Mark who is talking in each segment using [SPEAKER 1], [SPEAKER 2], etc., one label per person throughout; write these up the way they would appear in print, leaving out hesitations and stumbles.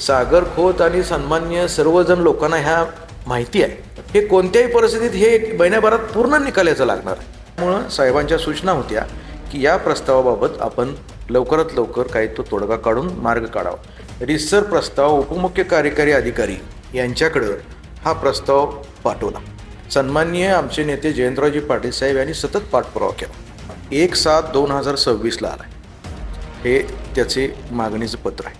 [SPEAKER 1] सागर खोत आणि सन्मान्य सर्वजण लोकांना ह्या माहिती आहे. हे कोणत्याही परिस्थितीत हे महिन्याभरात पूर्ण निकालायचं लागणार आहे. त्यामुळं साहेबांच्या सूचना होत्या की या प्रस्तावाबाबत आपण लवकरात लवकर काही तो तोडगा काढून मार्ग काढावा. रितसर प्रस्ताव उपमुख्य कार्यकारी अधिकारी यांच्याकडं हा प्रस्ताव पाठवला. सन्माननीय आमचे नेते जयंतरावजी पाटील साहेब यांनी सतत पाठपुरावा केला. 1/7/2026 आला आहे. हे त्याचे मागणीचं पत्र आहे.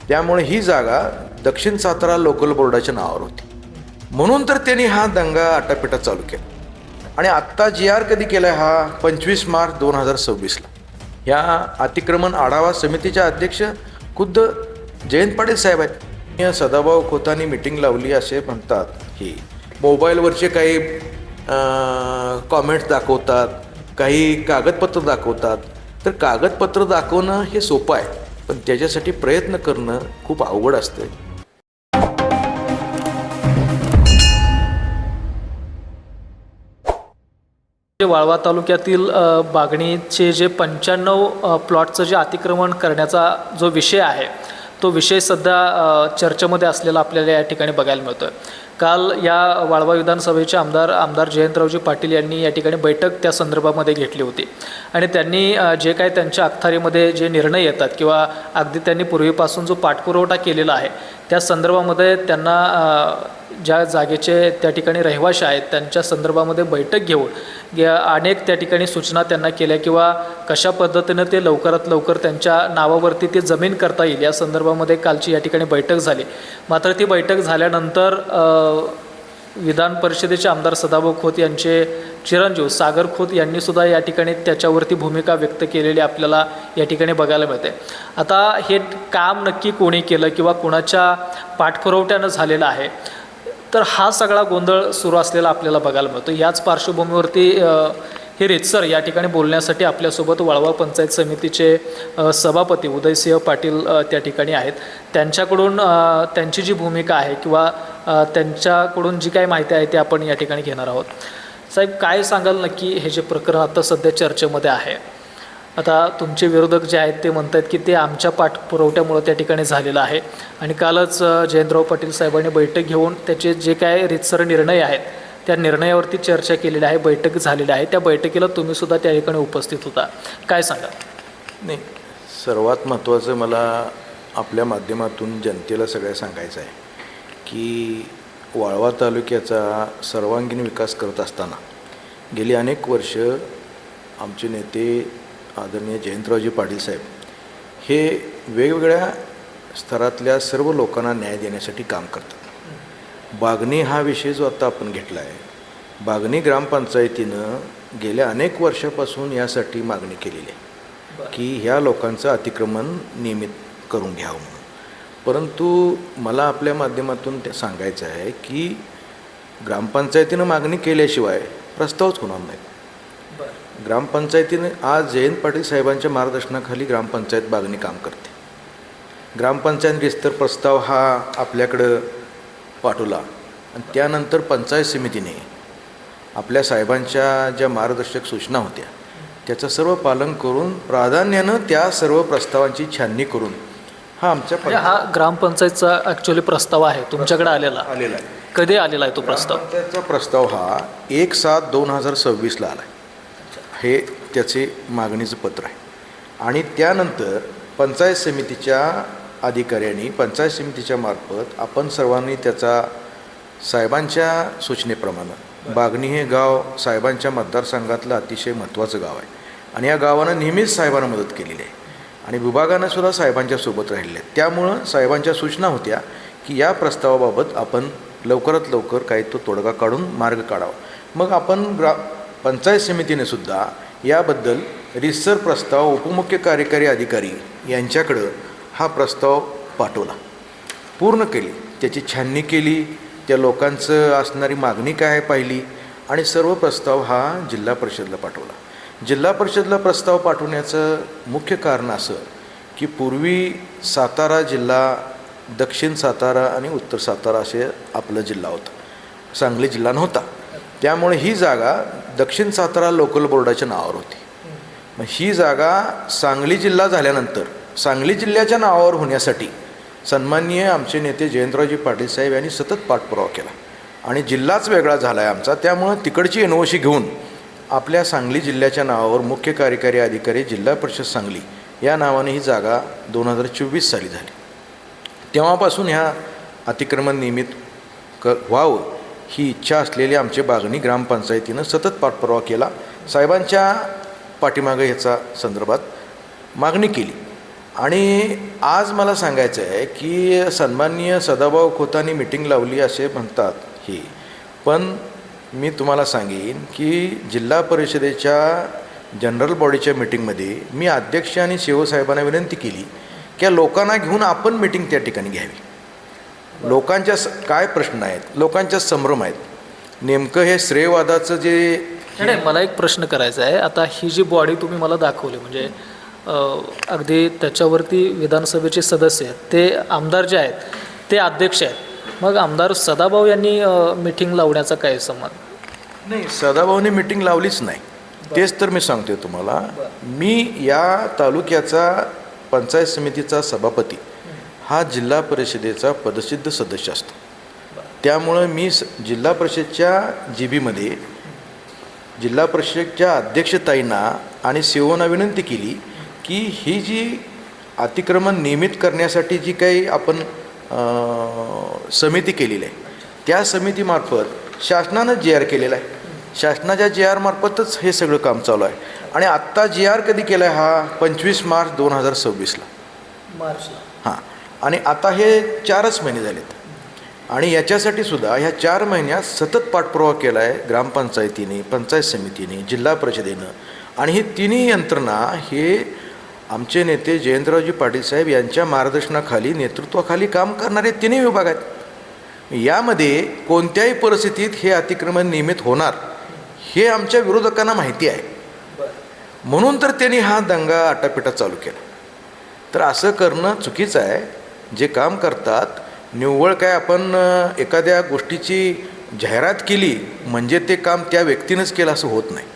[SPEAKER 1] त्यामुळे ही जागा दक्षिण सातारा लोकल बोर्डाच्या नावावर होती, म्हणून तर त्यांनी हा दंगा आटापिटा चालू केला. आणि आत्ता GR कधी केला आहे हा 25 मार्च 2026. या अतिक्रमण आढावा समितीच्या अध्यक्ष खुद्द जयंत पाटील साहेब आहेत. या सदाभाऊ खोतांनी मीटिंग लावली असे म्हणतात की मोबाईलवरचे काही कॉमेंट्स दाखवतात, काही कागदपत्र दाखवतात. तर कागदपत्र दाखवणं हे सोपं आहे, पण त्याच्यासाठी प्रयत्न करणं खूप अवघड असतं.
[SPEAKER 2] वाळवा तालुक्यातील बागणीचे जे 95 प्लॉटचं जे अतिक्रमण करण्याचा जो विषय आहे, तो विषय सध्या चर्चेमध्ये असलेला आपल्याला या ठिकाणी बघायला मिळतो आहे. काल या वाळवा विधानसभेचे आमदार जयंतरावजी पाटील यांनी या ठिकाणी बैठक त्या संदर्भामध्ये घेतली होती आणि त्यांनी जे काही त्यांच्या अखत्यारीमध्ये जे निर्णय येतात किंवा अगदी त्यांनी पूर्वीपासून जो पाठपुरवठा केलेला आहे त्या संदर्भामध्ये त्यांना ज्या जागेचे त्या ठिकाणी रहिवाशी आहेत त्यांच्या संदर्भामध्ये बैठक घेऊन अनेक त्या ठिकाणी सूचना त्यांना केल्या किंवा कशा पद्धतीनं ते लवकरात लवकर त्यांच्या नावावरती ते जमीन करता येईल या संदर्भामध्ये कालची या ठिकाणी बैठक झाली. मात्र ती बैठक झाल्यानंतर विधान परिषदेचे आमदार सदाभाऊ खोत यांचे चिरंजीव सागर खोत यांनी सुद्धा या ठिकाणी त्याच्यावरती भूमिका व्यक्त केलेली आपल्याला या ठिकाणी बघायला मिळते. आता हे काम नक्की कोणी केलं किंवा कोणाच्या पाठपुरवठ्यानं झालेलं आहे, तर हा सगळा गोंधळ सुरू असलेला आपल्याला बघायला मिळतो. याच पार्श्वभूमीवरती हे रितसर या ठिकाणी बोलण्यासाठी आपल्यासोबत वाळवा पंचायत समितीचे सभापती उदयसिंह पाटील त्या ठिकाणी आहेत. त्यांच्याकडून त्यांची जी भूमिका आहे किंवा त्यांच्याकडून जी काही माहिती आहे ती आपण या ठिकाणी घेणार आहोत. साहेब, काय सांगाल नक्की हे जे प्रकरण आता सध्या चर्चेमध्ये आहे? आता तुमचे विरोधक जे आहेत ते म्हणतात की ते आमच्या पाठपुरवठ्यामुळे त्या ठिकाणी झालेलं आहे आणि कालच जयंतराव पाटील साहेबांनी बैठक घेऊन त्याचे जे काय रितसर निर्णय आहेत त्या निर्णयावरती चर्चा केलेली आहे, बैठक झालेली आहे. त्या बैठकीला तुम्ही सुद्धा त्या ठिकाणी उपस्थित होता. काय सांगा?
[SPEAKER 1] नाही, सर्वात महत्त्वाचं मला आपल्या माध्यमातून जनतेला सगळ्या सांगायचं आहे की वाळवा तालुक्याचा सर्वांगीण विकास करत असताना गेली अनेक वर्ष आमचे नेते आदरणीय जयंतरावजी पाटील साहेब हे वेगवेगळ्या स्तरातल्या सर्व लोकांना न्याय देण्यासाठी काम करतात. बागणी हा विषय जो आता आपण घेतला आहे, बागणी ग्रामपंचायतीनं गेल्या अनेक वर्षापासून यासाठी मागणी केलेली आहे की ह्या लोकांचं अतिक्रमण नियमित करून घ्यावं म्हणून. परंतु मला आपल्या माध्यमातून ते सांगायचं आहे की ग्रामपंचायतीनं मागणी केल्याशिवाय प्रस्तावच होणार नाही. ग्रामपंचायतीने आज जयंत पाटील साहेबांच्या मार्गदर्शनाखाली ग्रामपंचायत बागणी काम करते. ग्रामपंचायत विस्तार प्रस्ताव हा आपल्याकडं पाठवला आणि त्यानंतर पंचायत समितीने आपल्या साहेबांच्या ज्या मार्गदर्शक सूचना होत्या त्याचं सर्व पालन करून प्राधान्यानं त्या सर्व प्रस्तावांची छाननी करून हा आमच्या
[SPEAKER 2] हा ग्रामपंचायतचा ॲक्च्युअली प्रस्ताव आहे तुमच्याकडे आलेला आहे. कधी आलेला आहे तो प्रस्ताव?
[SPEAKER 1] त्याचा प्रस्ताव हा 1/7/2026 आला आहे. हे त्याचे मागणीचं पत्र आहे. आणि त्यानंतर पंचायत समितीच्या अधिकाऱ्यांनी पंचायत समितीच्या मार्फत आपण सर्वांनी त्याचा साहेबांच्या सूचनेप्रमाणे बागणी हे गाव साहेबांच्या मतदारसंघातलं अतिशय महत्त्वाचं गाव आहे आणि या गावानं नेहमीच साहेबांना मदत केलेली आहे आणि विभागानं सुद्धा साहेबांच्या सोबत राहिलेले आहेत. त्यामुळं साहेबांच्या सूचना होत्या की या प्रस्तावाबाबत आपण लवकरात लवकर काही तो तोडगा काढून मार्ग काढावा. मग आपण पंचायत समितीने सुद्धा याबद्दल रितसर प्रस्ताव उपमुख्य कार्यकारी अधिकारी यांच्याकडं हा प्रस्ताव पाठवला, पूर्ण केली, त्याची छाननी केली, त्या लोकांचं असणारी मागणी काय आहे पाहिली आणि सर्व प्रस्ताव हा जिल्हा परिषदला पाठवला. जिल्हा परिषदला प्रस्ताव पाठवण्याचं मुख्य कारण असं की पूर्वी सातारा जिल्हा, दक्षिण सातारा आणि उत्तर सातारा असे आपला जिल्हा होता, सांगली जिल्हा नव्हता. त्यामुळे ही जागा दक्षिण सातारा लोकल बोर्डाच्या नावावर होती. मग ही जागा सांगली जिल्हा झाल्यानंतर सांगली जिल्ह्याच्या नावावर होण्यासाठी सन्माननीय आमचे नेते जयंतरावजी पाटील साहेब यांनी सतत पाठपुरावा केला आणि जिल्हाच वेगळा झाला आहे आमचा. त्यामुळं तिकडची एनओसी घेऊन आपल्या सांगली जिल्ह्याच्या नावावर मुख्य कार्यकारी अधिकारी जिल्हा परिषद सांगली या नावाने ही जागा 2024 साली झाली. तेव्हापासून ह्या अतिक्रमण नियमित व्हावं ही इच्छा असलेली आमचे बागणी ग्रामपंचायतीनं सतत पाठपुरावा केला. साहेबांच्या पाठीमागं ह्याचा संदर्भात मागणी केली. आणि आज मला सांगायचं आहे की सन्माननीय सदाभाऊ खोतांनी मिटिंग लावली असे म्हणतात ही, पण मी तुम्हाला सांगेन की जिल्हा परिषदेच्या जनरल बॉडीच्या मिटिंगमध्ये मी अध्यक्ष आणि साहेबांना विनंती केली की लोकांना घेऊन आपण मिटिंग त्या ठिकाणी घ्यावी. लोकांच्या काय प्रश्न आहेत, लोकांच्या संभ्रम आहेत. नेमकं हे श्रेयवादाचं जे
[SPEAKER 2] नाही, मला एक प्रश्न करायचा आहे. आता ही जी बॉडी तुम्ही मला दाखवली म्हणजे अगदी त्याच्यावरती विधानसभेचे सदस्य आहेत, ते आमदार जे आहेत ते अध्यक्ष आहेत. मग आमदार सदाभाऊ यांनी मिटिंग लावण्याचा काय संबंध?
[SPEAKER 1] नाही, सदाभाऊने मिटिंग लावलीच नाही. तेच तर मी सांगतोय तुम्हाला. मी या तालुक्याचा पंचायत समितीचा सभापती हा जिल्हा परिषदेचा पदसिद्ध सदस्य असतो. त्यामुळं मी जिल्हा परिषदच्या जीबीमध्ये जिल्हा परिषदच्या अध्यक्षताईंना आणि सीओना विनंती केली की ही जी अतिक्रमण नियमित करण्यासाठी जी काही आपण समिती केलेली आहे त्या समितीमार्फत शासनानं GR केलेला आहे. शासनाच्या GR मार्फतच हे सगळं काम चालू आहे. आणि आत्ता GR कधी केला आहे हा 25 मार्च 2026
[SPEAKER 2] मार्चला.
[SPEAKER 1] हां, आणि आता हे 4च महिने झालेत. आणि याच्यासाठी सुद्धा ह्या 4 महिन्यात सतत पाठपुरावा केला आहे ग्रामपंचायतीने, पंचायत समितीने, जिल्हा परिषदेनं. आणि ही तिन्ही यंत्रणा हे आमचे नेते जयंतरावजी पाटील साहेब यांच्या मार्गदर्शनाखाली, नेतृत्वाखाली काम करणारे तिन्ही विभाग आहेत. यामध्ये कोणत्याही परिस्थितीत हे अतिक्रमण नियमित होणार हे आमच्या विरोधकांना माहिती आहे. म्हणून तर त्यांनी हा दंगा आटापिटा चालू केला. तर असं करणं चुकीचं आहे. जे काम करतात निव्वळ काय आपण एखाद्या गोष्टीची जाहिरात केली म्हणजे ते काम त्या व्यक्तीनंच केलं असं होत नाही.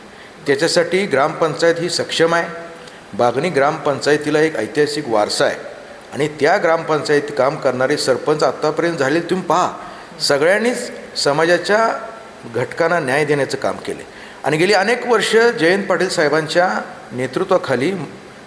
[SPEAKER 1] त्याच्यासाठी ग्रामपंचायत ही सक्षम आहे. बागणी ग्रामपंचायतीला एक ऐतिहासिक वारसा आहे. आणि त्या ग्रामपंचायती काम करणारे सरपंच आत्तापर्यंत झाले तुम्ही पहा. सगळ्यांनीच समाजाच्या घटकांना न्याय देण्याचं काम केले. आणि गेली अनेक वर्ष जयंत पाटील साहेबांच्या नेतृत्वाखाली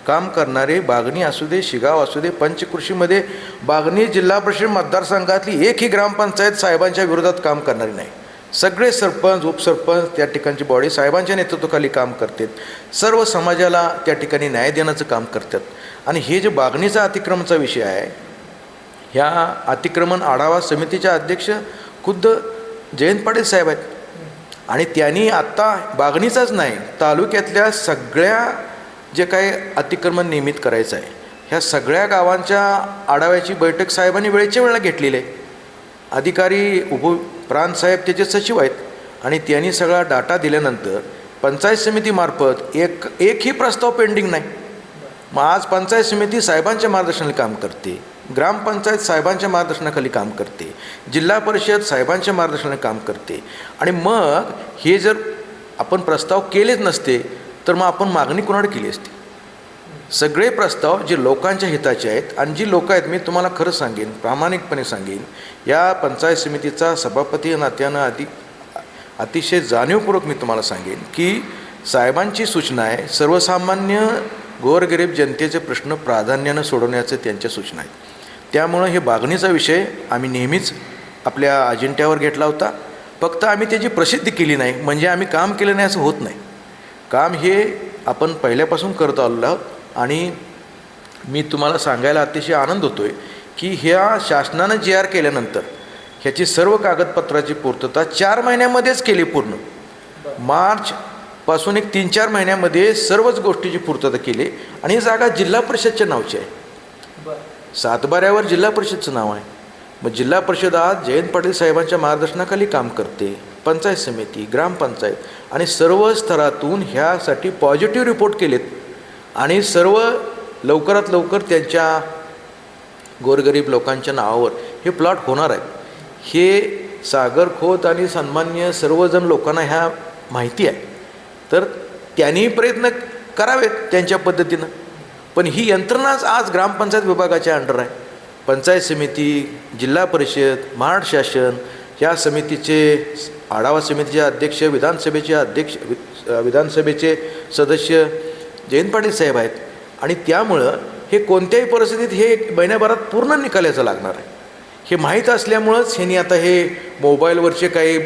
[SPEAKER 1] काम करणारे बागणी असू दे, शिगाव असू दे, पंचकृषीमध्ये बागणी जिल्हा परिषद मतदारसंघातली एकही ग्रामपंचायत साहेबांच्या विरोधात काम करणारी नाही. सगळे सरपंच, उपसरपंच, त्या ठिकाणची बॉडी साहेबांच्या नेतृत्वाखाली काम करतात. सर्व समाजाला त्या ठिकाणी न्याय देण्याचं काम करतात. आणि हे जे बागणीचा अतिक्रमणाचा विषय आहे, ह्या अतिक्रमण आढावा समितीच्या अध्यक्ष खुद्द जयंत पाटील साहेब आहेत. आणि त्यांनी आत्ता बागणीचाच नाही, तालुक्यातल्या सगळ्या जे काही अतिक्रमण नियमित करायचं आहे ह्या सगळ्या गावांच्या आढाव्याची बैठक साहेबांनी वेळेच्या वेळेला घेतलेली आहे. अधिकारी उपप्रांतसाहेब त्याचे सचिव आहेत. आणि त्यांनी सगळा डाटा दिल्यानंतर पंचायत समितीमार्फत एकही प्रस्ताव पेंडिंग नाही. मग आज पंचायत समिती साहेबांच्या मार्गदर्शनाखाली काम करते, ग्रामपंचायत साहेबांच्या मार्गदर्शनाखाली काम करते, जिल्हा परिषद साहेबांच्या मार्गदर्शनाखाली काम करते. आणि मग हे जर आपण प्रस्ताव केलेच नसते तर मग आपण मागणी कोणाकडे केली असती? सगळे प्रस्ताव जे लोकांच्या हिताचे आहेत आणि जी लोक आहेत, मी तुम्हाला खरं सांगेन, प्रामाणिकपणे सांगेन, या पंचायत समितीचा सभापती नात्यानं अतिशय जाणीवपूर्वक मी तुम्हाला सांगेन की साहेबांची सूचना आहे सर्वसामान्य गोरगरीब जनतेचे प्रश्न प्राधान्यानं सोडवण्याचं त्यांच्या सूचना आहेत. त्यामुळं हे बागणीचा विषय आम्ही नेहमीच आपल्या अजेंड्यावर घेतला होता. फक्त आम्ही त्याची प्रसिद्धी केली नाही म्हणजे आम्ही काम केलं नाही असं होत नाही. काम हे आपण पहिल्यापासून करत आलेलो आहोत. आणि मी तुम्हाला सांगायला अतिशय आनंद होतो आहे की ह्या शासनानं GR केल्यानंतर ह्याची सर्व कागदपत्राची पूर्तता 4 महिन्यामध्येच केली पूर्ण. मार्चपासून एक 3-4 महिन्यामध्ये सर्वच गोष्टीची पूर्तता केली. आणि ही जागा जिल्हा परिषदच्या नावची आहे. सातबाऱ्यावर जिल्हा परिषदचं नाव आहे. मग जिल्हा परिषद आज जयंत पाटील साहेबांच्या मार्गदर्शनाखाली काम करते. पंचायत समिती, ग्रामपंचायत आणि सर्व स्तरातून ह्यासाठी पॉझिटिव्ह रिपोर्ट केलेत. आणि सर्व लवकरात लवकर त्यांच्या गोरगरीब लोकांच्या नावावर हे प्लॉट होणार आहेत. हे सागर खोत आणि सन्मान्य सर्वजण लोकांना ह्या माहिती आहे. तर त्यांनी प्रयत्न करावेत त्यांच्या पद्धतीनं. पण ही यंत्रणाच आज ग्रामपंचायत विभागाच्या अंडर आहे. पंचायत समिती, जिल्हा परिषद, महाराष्ट्र शासन या समितीचे आढावा समितीचे अध्यक्ष, विधानसभेचे सदस्य जयंत पाटील साहेब आहेत. आणि त्यामुळं हे कोणत्याही परिस्थितीत हे महिन्याभरात पूर्ण निकालायचं लागणार आहे हे माहीत असल्यामुळंच ह्यांनी आता हे मोबाईलवरचे काही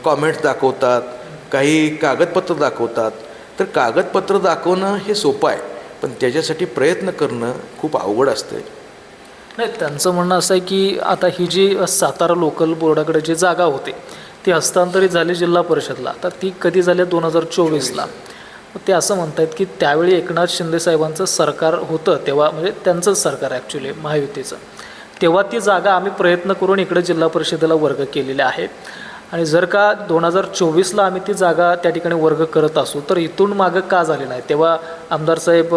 [SPEAKER 1] कॉमेंट्स दाखवतात, काही कागदपत्र दाखवतात. तर कागदपत्र दाखवणं हे सोपं आहे, पण त्याच्यासाठी प्रयत्न करणं खूप अवघड असतं.
[SPEAKER 2] नाही, त्यांचं म्हणणं असं आहे की आता ही जी सातारा लोकल बोर्डाकडे जी जागा होती ती हस्तांतरित झाली जिल्हा परिषदला. तर ती कधी झाली? 2024ला. ते असं म्हणतात की त्यावेळी एकनाथ शिंदे साहेबांचं सरकार होतं तेव्हा, म्हणजे त्यांचंच सरकार ॲक्च्युली महायुतीचं, तेव्हा ती जागा आम्ही प्रयत्न करून इकडे जिल्हा परिषदेला वर्ग केलेले आहे. आणि जर का 2024ला आम्ही ती जागा त्या ठिकाणी वर्ग करत असू तर इथून मागं का झाले नाही? तेव्हा आमदार साहेब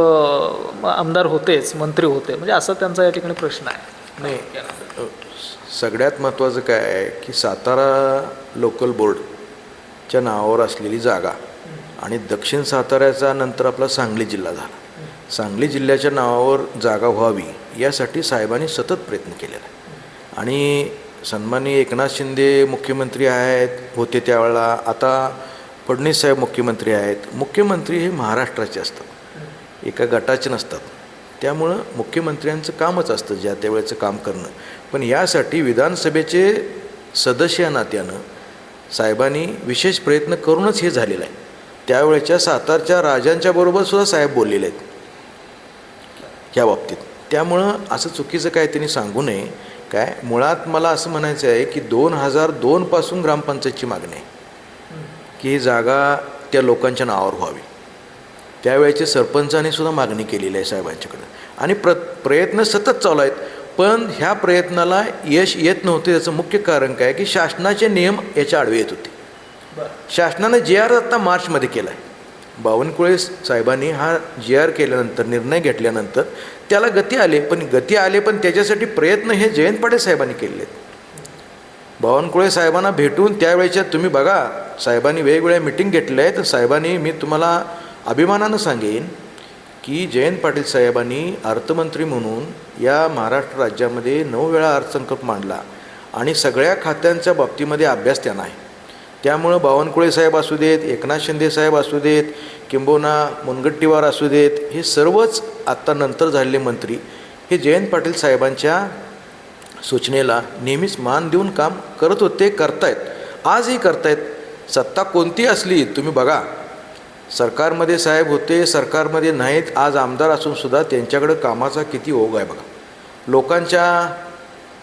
[SPEAKER 2] आमदार होतेच, मंत्री होते, म्हणजे असा त्यांचा या ठिकाणी प्रश्न आहे.
[SPEAKER 1] नाही, सगळ्यात महत्त्वाचं काय आहे की सातारा लोकल बोर्डच्या नावावर असलेली जागा आणि दक्षिण साताऱ्याचा नंतर आपला सांगली जिल्हा झाला. सांगली जिल्ह्याच्या नावावर जागा व्हावी यासाठी साहेबांनी सतत प्रयत्न केलेला आहे. आणि सन्माननीय एकनाथ शिंदे मुख्यमंत्री होते त्यावेळेला, आता फडणवीस साहेब मुख्यमंत्री आहेत. मुख्यमंत्री हे महाराष्ट्राचे असतात, एका गटाचे नसतात. त्यामुळं मुख्यमंत्र्यांचं कामच असतं ज्या त्यावेळेचं काम करणं. पण यासाठी विधानसभेचे सदस्य या नात्यानं साहेबांनी विशेष प्रयत्न करूनच हे झालेलं आहे. त्यावेळेच्या सातारच्या राजांच्या बरोबर सुद्धा साहेब बोललेले आहेत ह्या बाबतीत. त्यामुळं असं चुकीचं काय त्यांनी सांगू नये. काय मुळात मला असं म्हणायचं आहे की 2002पासून ग्रामपंचायतची मागणी आहे की ही जागा त्या लोकांच्या नावावर व्हावी. त्यावेळेचे सरपंचांनी सुद्धा मागणी केलेली आहे साहेबांच्याकडे आणि प्रयत्न सतत चालू आहेत. पण ह्या प्रयत्नाला यश येत नव्हते. याचं मुख्य कारण काय की शासनाचे नियम याच्या आडवे येत होते. शासनानं JR आता मार्चमध्ये केला आहे. बावनकुळे साहेबांनी हा JR केल्यानंतर, निर्णय घेतल्यानंतर त्याला गती आले. पण त्याच्यासाठी प्रयत्न हे जयंत पाटील साहेबांनी केलेले आहेत. बावनकुळे साहेबांना भेटून त्यावेळेच्या तुम्ही बघा, साहेबांनी वेगवेगळ्या मिटिंग घेतल्या आहेत. साहेबांनी, मी तुम्हाला अभिमानानं सांगेन की जयंत पाटील साहेबांनी अर्थमंत्री म्हणून या महाराष्ट्र राज्यामध्ये 9 वेळा अर्थसंकल्प मांडला आणि सगळ्या खात्यांच्या बाबतीमध्ये अभ्यास त्यांना आहे. त्यामुळं बावनकुळे साहेब असू देत, एकनाथ शिंदे साहेब असू देत, किंबहुना मुनगंटीवार असू देत, हे सर्वच आत्ता नंतर झालेले मंत्री हे जयंत पाटील साहेबांच्या सूचनेला नेहमीच मान देऊन काम करत होते, करतायत, आजही करतायत. सत्ता कोणती असली तुम्ही बघा, सरकारमध्ये साहेब होते, सरकारमध्ये नाहीत, आज आमदार असूनसुद्धा त्यांच्याकडं कामाचा किती ओघ आहे बघा. लोकांच्या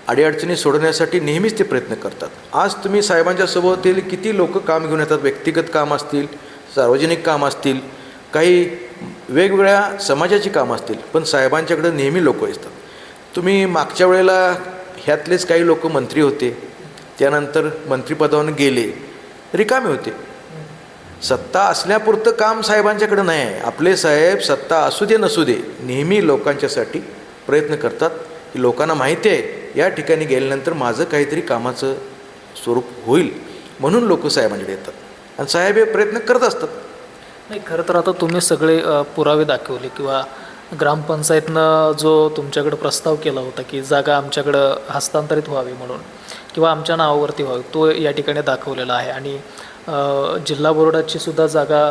[SPEAKER 1] अडीअडचणी सोडवण्यासाठी नेहमीच ते प्रयत्न करतात. आज तुम्ही साहेबांच्या सोबतील किती लोक काम घेऊन येतात, व्यक्तिगत काम असतील, सार्वजनिक काम असतील, काही वेगवेगळ्या समाजाची कामं असतील, पण साहेबांच्याकडे नेहमी लोक असतात. तुम्ही मागच्या वेळेला ह्यातलेच काही लोक मंत्री होते, त्यानंतर मंत्रिपदावरून गेले, रिकामे होते. सत्ता असल्यापुरतं काम साहेबांच्याकडे नाही आहे. आपले साहेब सत्ता असू दे नसू दे नेहमी लोकांच्यासाठी प्रयत्न करतात की लोकांना माहिती आहे या ठिकाणी गेल्यानंतर माझं काहीतरी कामाचं स्वरूप होईल, म्हणून लोक साहेबांकडे येतात आणि साहेब हे प्रयत्न करत असतात.
[SPEAKER 2] नाही, खरं तर आता तुम्ही सगळे पुरावे दाखवले किंवा ग्रामपंचायतनं जो तुमच्याकडं प्रस्ताव केला होता की जागा आमच्याकडं हस्तांतरित व्हावी म्हणून किंवा आमच्या नावावरती व्हावी, तो या ठिकाणी दाखवलेला आहे. आणि जिल्हा बोर्डाची सुद्धा जागा,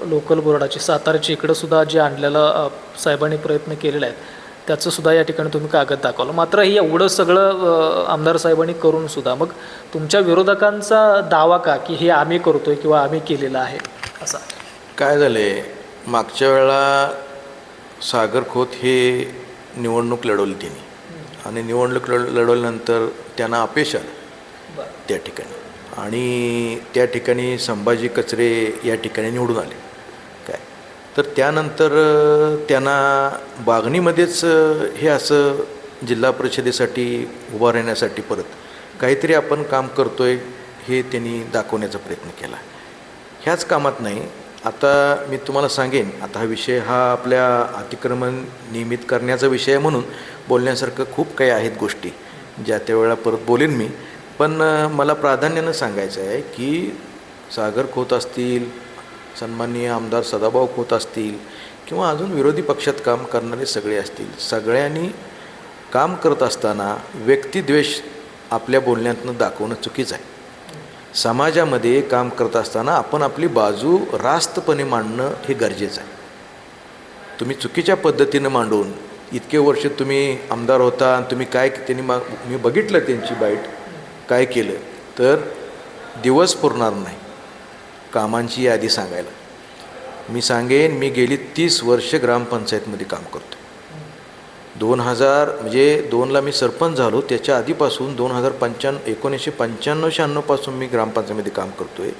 [SPEAKER 2] लोकल बोर्डाची सातारची इकडंसुद्धा जे आणलेलं साहेबांनी प्रयत्न केलेले आहेत त्याचंसुद्धा या ठिकाणी तुम्ही कागद दाखवलं. मात्र हे एवढं सगळं आमदार साहेबांनी करूनसुद्धा मग तुमच्या विरोधकांचा दावा का की हे आम्ही करतोय किंवा आम्ही केलेलं आहे असा?
[SPEAKER 1] काय झालं आहे, मागच्या वेळेला सागर खोत हे निवडणूक लढवली त्यांनी आणि निवडणूक लढवल्यानंतर त्यांना अपयश आलं त्या ठिकाणी आणि त्या ठिकाणी संभाजी कचरे या ठिकाणी निवडून आले. काय तर त्यानंतर त्यांना बागणीमध्येच हे असं जिल्हा परिषदेसाठी उभा राहण्यासाठी परत काहीतरी आपण काम करतो आहे हे त्यांनी दाखवण्याचा प्रयत्न केला. ह्याच कामात नाही, आता मी तुम्हाला सांगेन, आता हा विषय हा आपल्या अतिक्रमण नियमित करण्याचा विषय आहे म्हणून बोलण्यासारखं खूप काही आहेत गोष्टी ज्या त्यावेळेला परत बोलेन मी. पण मला प्राधान्यानं सांगायचं आहे की सागर खोत असतील, सन्माननीय आमदार सदाभाऊ खोत असतील किंवा अजून विरोधी पक्षात काम करणारे सगळे असतील, सगळ्यांनी काम करत असताना व्यक्तिद्वेष आपल्या बोलण्यातनं दाखवणं चुकीचं आहे. समाजामध्ये काम करत असताना आपण आपली बाजू रास्तपणे मांडणं हे गरजेचं आहे. तुम्ही चुकीच्या पद्धतीनं मांडून इतके वर्ष तुम्ही आमदार होता आणि तुम्ही काय त्यांनी मी बघितलं त्यांची बाईट काय केलं, तर दिवस पुरणार नाही कामांची यादी सांगायला. मी सांगेन, मी गेली 30 वर्ष ग्रामपंचायतमध्ये काम करतो. 2002ला मी सरपंच झालो, त्याच्या आधीपासून 1995-96 पासून मी ग्रामपंचायतीमध्ये काम करतो आहे.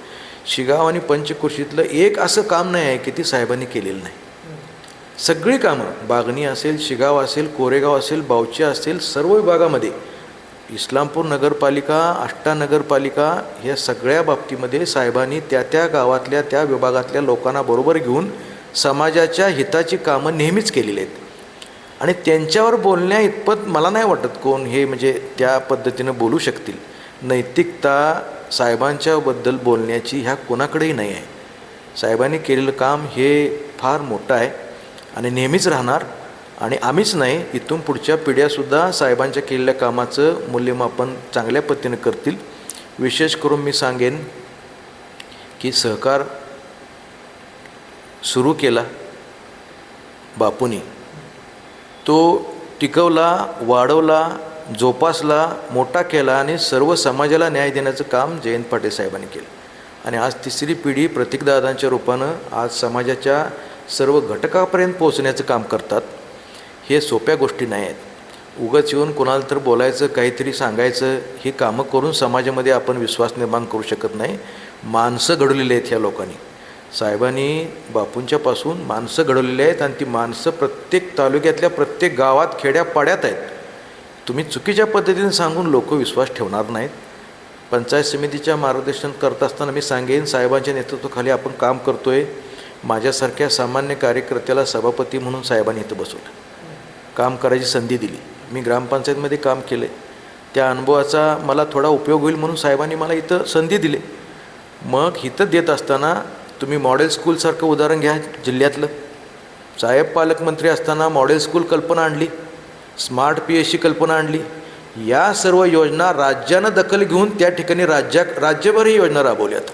[SPEAKER 1] शिगाव आणि पंचक्रोशीतलं एक असं काम नाही आहे की ती साहेबांनी केलेलं नाही. सगळी कामं, बागणी असेल, शिगाव असेल, कोरेगाव असेल, बावची असेल, सर्व विभागामध्ये, इस्लामपूर नगरपालिका, आष्टा नगरपालिका, ह्या सगळ्या बाबतीमध्ये साहेबांनी त्या गावातल्या त्या विभागातल्या लोकांना बरोबर घेऊन समाजाच्या हिताची कामं नेहमीच केलेली आहेत. आणि त्यांच्यावर बोलण्या इतपत मला नाही वाटत कोण हे म्हणजे त्या पद्धतीनं बोलू शकतील. नैतिकता साहेबांच्याबद्दल बोलण्याची ह्या कोणाकडेही नाही आहे. साहेबांनी केलेलं काम हे फार मोठं आहे आणि नेहमीच राहणार. आणि आम्हीच नाही, इथून पुढच्या पिढ्यासुद्धा साहेबांच्या केलेल्या कामाचं मूल्यमापन चांगल्या पद्धतीनं करतील. विशेष करून मी सांगेन की सहकार सुरू केला बापूंनी, तो टिकवला, वाढवला, जोपासला, मोठा केला आणि सर्व समाजाला न्याय देण्याचं काम जयंत पाटील साहेबांनी केलं. आणि आज तिसरी पिढी प्रतीकदादांच्या रूपानं आज समाजाच्या सर्व घटकापर्यंत पोहोचण्याचं काम करतात. हे सोप्या गोष्टी नाही आहेत. उगाच येऊन कोणाला तर बोलायचं, काहीतरी सांगायचं, ही कामं करून समाजामध्ये आपण विश्वास निर्माण करू शकत नाही. माणसं घडवलेली आहेत ह्या लोकांनी. साहेबांनी बापूंच्यापासून माणसं घडवलेली आहेत आणि ती माणसं प्रत्येक तालुक्यातल्या प्रत्येक गावात, खेड्यापाड्यात आहेत. तुम्ही चुकीच्या पद्धतीने सांगून लोक विश्वास ठेवणार नाहीत. पंचायत समितीच्या मार्गदर्शन करत असताना मी सांगेन, साहेबांच्या नेतृत्वाखाली आपण काम करतो आहे. माझ्यासारख्या सामान्य कार्यकर्त्याला सभापती म्हणून साहेबांनी इथं बसवलं, काम करायची संधी दिली. मी ग्रामपंचायतमध्ये काम केलं, त्या अनुभवाचा मला थोडा उपयोग होईल म्हणून साहेबांनी मला इथं संधी दिली. मग इथं देत असताना तुम्ही मॉडेल स्कूलसारखं उदाहरण घ्या जिल्ह्यातलं. साहेब पालकमंत्री असताना मॉडेल स्कूल कल्पना आणली, स्मार्ट PSC कल्पना आणली. या सर्व योजना राज्यानं दखल घेऊन त्या ठिकाणी राज्यभर ही योजना राबवल्यात.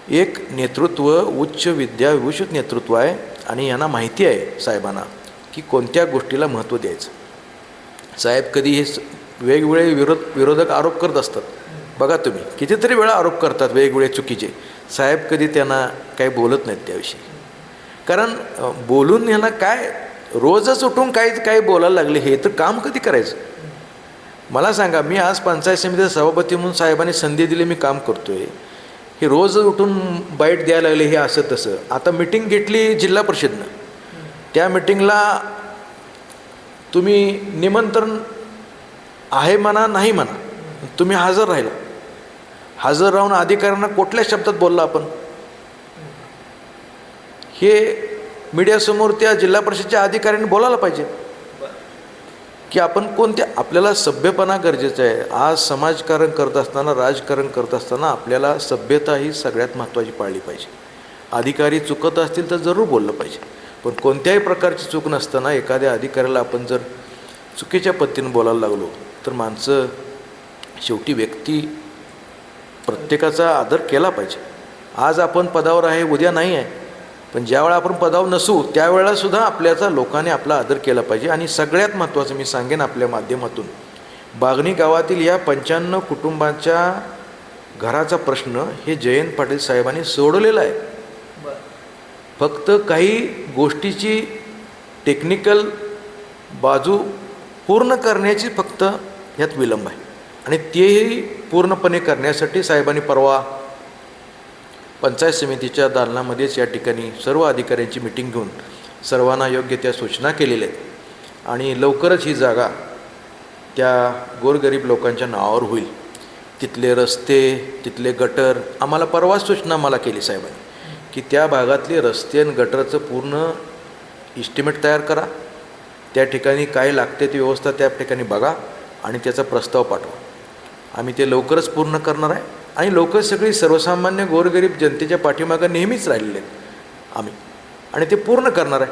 [SPEAKER 1] एक नेतृत्व, उच्च विद्याविभूषित नेतृत्व आहे आणि यांना माहिती आहे साहेबांना की कोणत्या गोष्टीला महत्त्व द्यायचं. साहेब कधी हे वेगवेगळे विरोधक आरोप करत असतात. बघा तुम्ही कितीतरी वेळा आरोप करतात वेगवेगळे चुकीचे. साहेब कधी त्यांना काही बोलत नाहीत त्याविषयी. कारण बोलून ह्याला काय, रोजच उठून काही बोलायला लागले, हे तर काम कधी करायचं. मला सांगा, मी आज पंचायत समितीचा सभापती म्हणून साहेबांनी संधी दिली, मी काम करतो आहे. हे रोज उठून बाईट द्यायला लागले, हे असं तसं. आता मिटिंग घेतली जिल्हा परिषदनं, त्या मिटिंगला तुम्ही निमंत्रण आहे म्हणा नाही म्हणा, तुम्ही हजर राहिला. हजर राहून अधिकाऱ्यांना कुठल्या शब्दात बोलला आपण, हे मीडियासमोर त्या जिल्हा परिषदेच्या अधिकाऱ्यांनी बोलायला पाहिजे की आपण कोणत्या, आपल्याला सभ्यपणा गरजेचं आहे. आज समाजकारण करत असताना, राजकारण करत असताना आपल्याला सभ्यता ही सगळ्यात महत्त्वाची पाळली पाहिजे. अधिकारी चुकत असतील तर जरूर बोललं पाहिजे, पण कोणत्याही प्रकारची चूक नसताना एखाद्या अधिकाऱ्याला आपण जर चुकीच्या पद्धतीने बोलायला लागलो तर माणसं, शेवटी व्यक्ती, प्रत्येकाचा आदर केला पाहिजे. आज आपण पदावर आहे, उद्या नाही आहे, पण ज्यावेळा आपण पदावर नसू त्यावेळेलासुद्धा आपल्याचा लोकांनी आपला आदर केला पाहिजे. आणि सगळ्यात महत्त्वाचं मी सांगेन, आपल्या माध्यमातून बागणी गावातील या 95 कुटुंबांच्या घराचा प्रश्न हे जयंत पाटील साहेबांनी सोडवलेला आहे. फक्त काही गोष्टीची टेक्निकल बाजू पूर्ण करण्याची फक्त ह्यात विलंब आहे आणि तेही पूर्णपणे करण्यासाठी साहेबांनी परवा पंचायत समितीच्या दालनामध्येच या ठिकाणी सर्व अधिकाऱ्यांची मिटिंग घेऊन सर्वांना योग्य त्या सूचना केलेल्या आहेत आणि लवकरच ही जागा त्या गोरगरीब लोकांच्या नावावर होईल. तिथले रस्ते, तिथले गटर, आम्हाला परवा सूचना मला केली साहेबांनी की त्या भागातले रस्ते आणि गटरचं पूर्ण इस्टिमेट तयार करा, त्या ठिकाणी काय लागते ती व्यवस्था त्या ठिकाणी बघा आणि त्याचा प्रस्ताव पाठवा. आम्ही ते लवकरच पूर्ण करणार आहे आणि लोक सगळी सर्वसामान्य गोरगरीब जनतेच्या पाठीमागं नेहमीच राहिलेले आहेत. आम्ही आणि ते पूर्ण करणार आहे.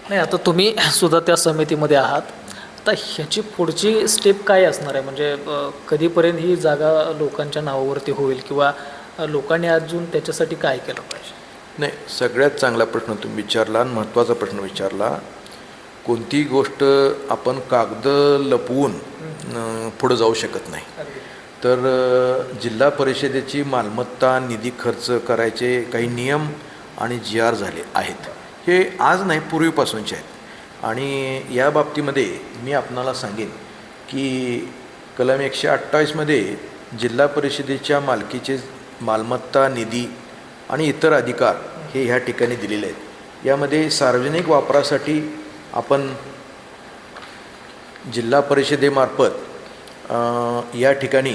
[SPEAKER 2] नाही, आता तुम्ही सुद्धा त्या समितीमध्ये आहात. आता ह्याची पुढची स्टेप काय असणार आहे? म्हणजे कधीपर्यंत ही जागा लोकांच्या नावावरती होईल किंवा लोकांनी अजून त्याच्यासाठी काय केलं पाहिजे?
[SPEAKER 1] नाही, सगळ्यात चांगला प्रश्न तुम्ही विचारला आणि महत्त्वाचा प्रश्न विचारला. कोणतीही गोष्ट आपण कागद लपवून पुढं जाऊ शकत नाही. तर जिल्हा परिषदेची मालमत्ता निधी खर्च करायचे काही नियम आणि GR झाले आहेत. हे आज नाही, पूर्वीपासूनचे आहेत. आणि या बाबतीमध्ये मी आपणाला सांगेन की कलम 128मध्ये जिल्हा परिषदेच्या मालकीचे मालमत्ता निधी आणि इतर अधिकार हे ह्या ठिकाणी दिलेले आहेत. यामध्ये सार्वजनिक वापरासाठी आपण जिल्हा परिषदेमार्फत या ठिकाणी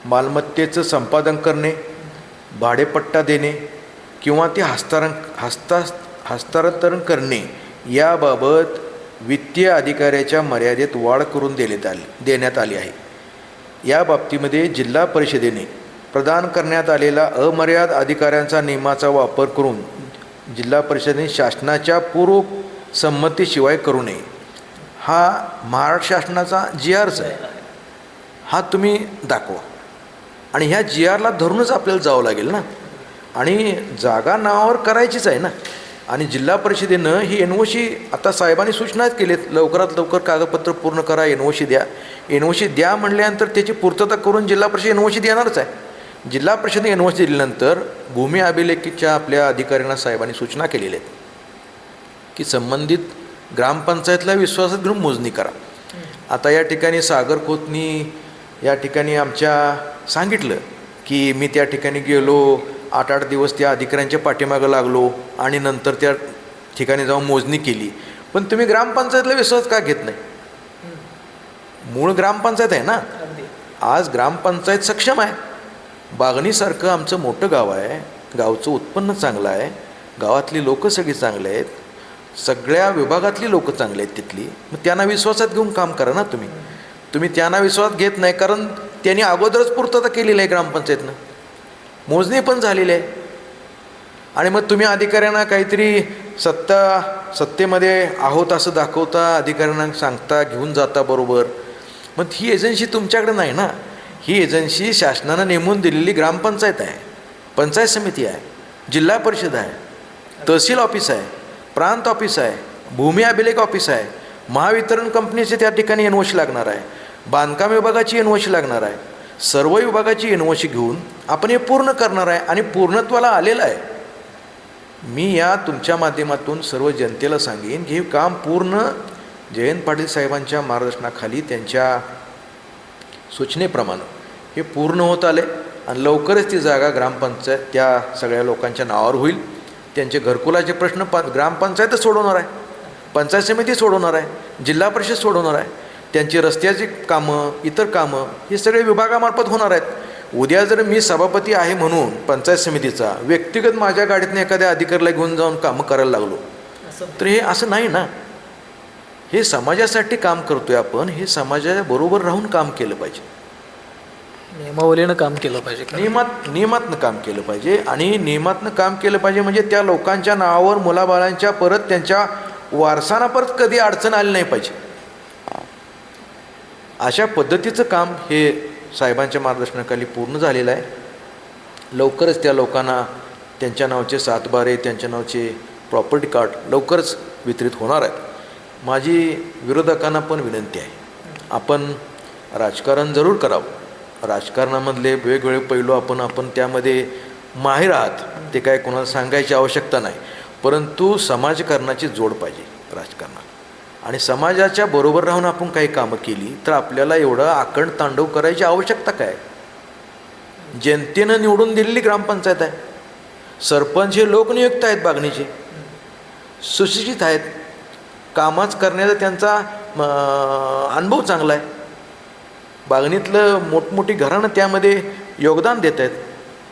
[SPEAKER 1] मालमत्तेचं संपादन करणे, भाडेपट्टा देणे किंवा ते हस्तांतरण करणे याबाबत वित्तीय अधिकाऱ्याच्या मर्यादेत वाढ करून देण्यात आली आहे. या बाबतीमध्ये जिल्हा परिषदेने प्रदान करण्यात आलेला अमर्याद अधिकाऱ्यांचा नियमाचा वापर करून जिल्हा परिषदेने शासनाच्या पूर्व संमतीशिवाय करू नये. हा महाराष्ट्र शासनाचा GRच आहे. हा तुम्ही दाखवा आणि ह्या GRला धरूनच आपल्याला जावं लागेल ना. आणि जागा नावावर करायचीच आहे ना. आणि जिल्हा परिषदेनं ही NOC आता साहेबांनी सूचनाच केलीत, लवकरात लवकर कागदपत्र पूर्ण करा, NOC द्या. NOC द्या म्हणल्यानंतर त्याची पूर्तता करून जिल्हा परिषद NOC देणारच आहे. जिल्हा परिषदेने NOC दिल्यानंतर भूमी अभिलेखीच्या आपल्या अधिकाऱ्यांना साहेबांनी सूचना केलेल्या आहेत की संबंधित ग्रामपंचायतला विश्वासात घेऊन मोजणी करा. आता या ठिकाणी सागर खोतनी या ठिकाणी आमच्या सांगितलं की मी त्या ठिकाणी गेलो, 8-8 दिवस त्या अधिकाऱ्यांच्या पाठीमागं लागलो आणि नंतर त्या ठिकाणी जाऊन मोजणी केली. पण तुम्ही ग्रामपंचायतला विश्वास का घेत नाही? मूळ ग्रामपंचायत आहे ना. आज ग्रामपंचायत सक्षम आहे. बागणीसारखं आमचं मोठं गाव आहे, गावचं उत्पन्न चांगलं आहे, गावातली लोकं सगळी चांगले आहेत, सगळ्या विभागातली लोकं चांगली आहेत तिथली. मग त्यांना विश्वासात घेऊन काम करा ना तुम्ही. तुम्ही त्यांना विश्वास घेत नाही कारण त्यांनी अगोदरच पूर्तता केलेली आहे ग्रामपंचायतनं, मोजणी पण झालेली आहे. आणि मग तुम्ही अधिकाऱ्यांना काहीतरी सत्तेमध्ये आहोत असं दाखवता, अधिकाऱ्यांना सांगता, घेऊन जाता बरोबर. मग ही एजन्सी तुमच्याकडे नाही ना. ही एजन्सी शासनानं नेमून दिलेली ग्रामपंचायत आहे, पंचायत समिती आहे, जिल्हा परिषद आहे, तहसील ऑफिस आहे, प्रांत ऑफिस आहे, भूमी अभिलेख ऑफिस आहे, महावितरण कंपनीचे त्या ठिकाणी NOC लागणार आहे, बांधकाम विभागाची NOC लागणार आहे. सर्व विभागाची NOC घेऊन आपण हे पूर्ण करणार आहे आणि पूर्णत्वाला आलेलं आहे. मी या तुमच्या माध्यमातून सर्व जनतेला सांगेन की हे काम पूर्ण जयंत पाटील साहेबांच्या मार्गदर्शनाखाली त्यांच्या सूचनेप्रमाणे हे पूर्ण होत आले आणि लवकरच ती जागा ग्रामपंचायत त्या सगळ्या लोकांच्या नावावर होईल. त्यांचे घरकुलाचे प्रश्न ग्रामपंचायतच सोडवणार आहे, पंचायत समिती सोडवणार आहे, जिल्हा परिषद सोडवणार आहे. त्यांची रस्त्याची कामं, इतर कामं हे सगळे विभागामार्फत होणार आहेत. उद्या जर मी सभापती आहे म्हणून पंचायत समितीचा व्यक्तिगत माझ्या गाडीतनं एखाद्या अधिकाऱ्याला घेऊन जाऊन कामं करायला लागलो तर हे असं नाही ना. हे समाजासाठी काम करतोय आपण, हे समाजाच्या बरोबर राहून काम केलं पाहिजे,
[SPEAKER 2] नियमावलीनं काम केलं पाहिजे,
[SPEAKER 1] नियमातनं काम केलं पाहिजे. आणि नियमातनं काम केलं पाहिजे म्हणजे त्या लोकांच्या नावावर मुलाबाळांच्या परत त्यांच्या वारसांना परत कधी अडचण आली नाही पाहिजे. अशा पद्धतीचं काम हे साहेबांच्या मार्गदर्शनाखाली पूर्ण झालेलं आहे. लवकरच त्या लोकांना त्यांच्या नावचे सातबारे, त्यांच्या नावचे प्रॉपर्टी कार्ड लवकरच वितरित होणार आहेत. माझी विरोधकांना पण विनंती आहे, आपण राजकारण जरूर करावं. राजकारणामधले वेगवेगळे पैलू आपण त्यामध्ये माहीर आहात, ते काय कोणाला सांगायची आवश्यकता नाही. परंतु समाजकारणाची जोड पाहिजे राजकारणात. आणि समाजाच्या बरोबर राहून आपण काही कामं केली तर आपल्याला एवढं आखंड तांडव करायची आवश्यकता काय? जनतेनं निवडून दिलेली ग्रामपंचायत आहे. सरपंच हे लोकनियुक्त आहेत, बागणीचे सुशिक्षित आहेत, कामच करण्याचा त्यांचा अनुभव चांगला आहे. बागणीतलं मोठमोठी घराणं त्यामध्ये योगदान देत आहेत,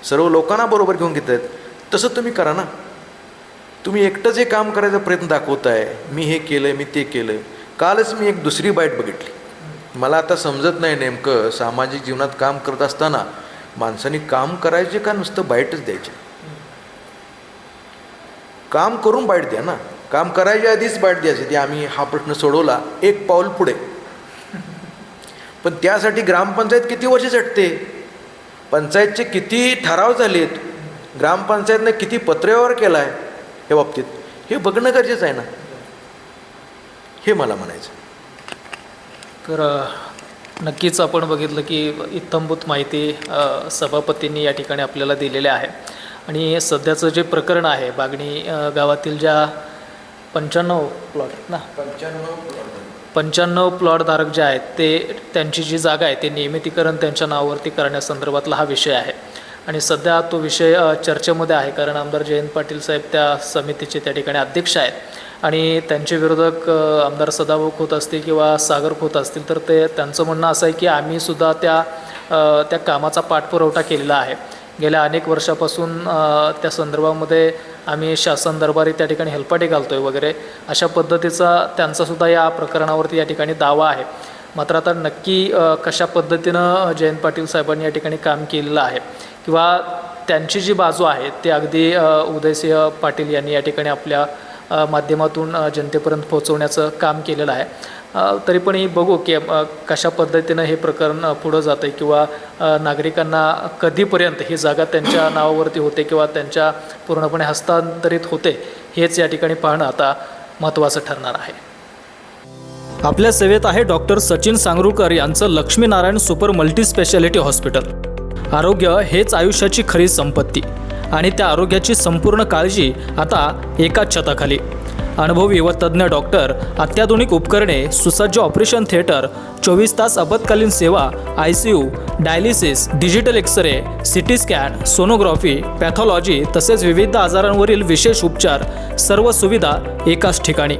[SPEAKER 1] सर्व लोकांना बरोबर घेऊन घेत आहेत. तसं तुम्ही करा ना. तुम्ही एकटंच हे काम करायचा प्रयत्न दाखवत आहे, मी हे केलं, मी ते केलं. कालच मी एक दुसरी बाईट बघितली. मला आता समजत नाही नेमकं सामाजिक जीवनात काम करत असताना माणसांनी काम करायचे का नुसतं बाईटच द्यायचे? काम करून बाईट द्या ना. काम करायच्या आधीच बाईट द्यायची, ते आम्ही हा प्रश्न सोडवला, एक पाऊल पुढे. पण त्यासाठी ग्रामपंचायत किती वर्ष झटते, पंचायतचे किती ठराव झालेत, ग्रामपंचायतने किती पत्रव्यवहार केला आहे या बाबतीत, हे बघणं गरजेचं आहे ना. हे मला म्हणायचं.
[SPEAKER 2] तर नक्कीच आपण बघितलं की इत्थंभूत माहिती सभापतींनी या ठिकाणी आपल्याला दिलेल्या आहे. आणि सध्याचं जे प्रकरण आहे बागणी गावातील ज्या 95 प्लॉट आहेत ना, 95 प्लॉट धारक जे आहेत ते त्यांची जी जागा आहे ते नियमितीकरण त्यांच्या नावावरती करण्यासंदर्भातला हा विषय आहे. आणि सध्या तो विषय चर्चेमध्ये आहे, कारण आमदार जयंत पाटील साहेब त्या समितीचे त्या ठिकाणी अध्यक्ष आहेत. आणि त्यांचे विरोधक आमदार सदाभाऊ खोत असतील किंवा सागर खोत असतील, तर त्यांचं म्हणणं असं आहे की आम्हीसुद्धा त्या कामाचा पाठपुरवठा केलेला आहे. गेल्या अनेक वर्षापासून त्या संदर्भामध्ये आम्ही शासन दरबारी त्या ठिकाणी हेलपाटे घालतो आहे वगैरे, अशा पद्धतीचा त्यांचासुद्धा या प्रकरणावरती या ठिकाणी दावा आहे. मात्र आता नक्की कशा पद्धतीनं जयंत पाटील साहेबांनी या ठिकाणी काम केलेलं आहे किंवा त्यांची जी बाजू आहे ते अगदी उदयसिंह पाटील यांनी या ठिकाणी आपल्या माध्यमातून जनतेपर्यंत पोहोचवण्याचं काम केलेलं आहे. तरी पण ही बघू की कशा पद्धतीनं हे प्रकरण पुढं जातं आहे किंवा नागरिकांना कधीपर्यंत ही जागा त्यांच्या नावावरती होते किंवा त्यांच्या पूर्णपणे हस्तांतरित होते, हेच या ठिकाणी पाहणं आता महत्त्वाचं ठरणार आहे. आपल्या सेवेत आहे डॉक्टर सचिन सांगरुळकर यांचं Laxminarayan super multi speciality hospital. आरोग्य हेच आयुष्याची खरी संपत्ती आणि त्या आरोग्याची संपूर्ण काळजी आता एकाच छताखाली. अनुभवी व तज्ज्ञ डॉक्टर, अत्याधुनिक उपकरणे, सुसज्ज ऑपरेशन थिएटर, 24 तास आपत्कालीन सेवा, ICU, dialysis, digital x ray, CT scan, sonography, pathology तसेच विविध आजारांवरील विशेष उपचार, सर्व सुविधा एकाच ठिकाणी.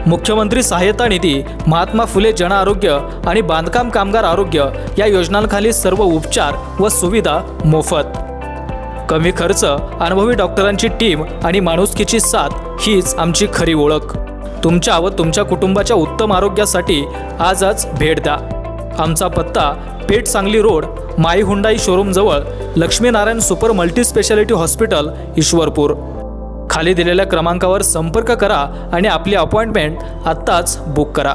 [SPEAKER 2] मुख्यमंत्री सहाय्यता निधी, महात्मा फुले जन आरोग्य आणि बांधकाम कामगार आरोग्य या योजनांखाली सर्व उपचार व सुविधा मोफत. कमी खर्च, अनुभवी डॉक्टरांची टीम आणि माणुसकीची साथ हीच आमची खरी ओळख. तुमच्या व तुमच्या कुटुंबाच्या उत्तम आरोग्यासाठी आजच भेट द्या. आमचा पत्ता Peth Sangli road, my Hyundai शोरूमजवळ, Lakshminarayan super multi speciality hospital, Ishwarpur. खाली दिलेल्या क्रमांकावर संपर्क करा आणि आपली अपॉइंटमेंट आत्ताच बुक करा.